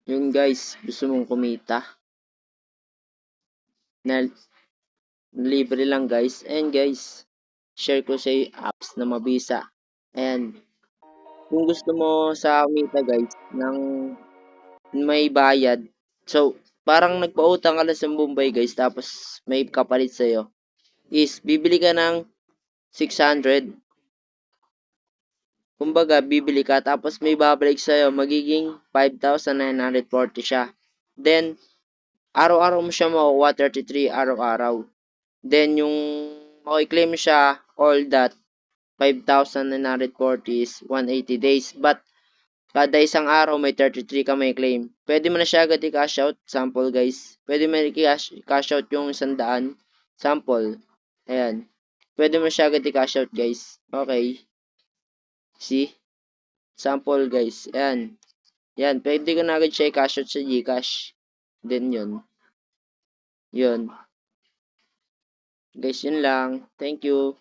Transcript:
Yun guys, gusto mong kumita na libre lang guys. And guys, share ko sa apps na mabisa. And kung gusto mo sa kumita guys ng may bayad. So, parang nagpautang ka lang sa Mumbai guys tapos may kapalit sa'yo. Is bibili ka ng 600. Kumbaga, bibili ka tapos may babalik sa'yo magiging 5,940 siya. Then, araw-araw mo siya makukuha 33 araw-araw. Then, yung makiklaim siya all that 5,940 is 180 days. But, kada isang araw may 33 ka may claim. Pwede mo na siya agad i-cash out. Sample guys. Pwede mo i-cash out yung 100. Sample. Ayan. Pwede mo siya agad i-cash out guys. Okay. See? Sample guys. Ayan. Yan. Pwede ko na agad siya i-cash out sa Gcash. Then yun. Yun. Guys, yun lang. Thank you.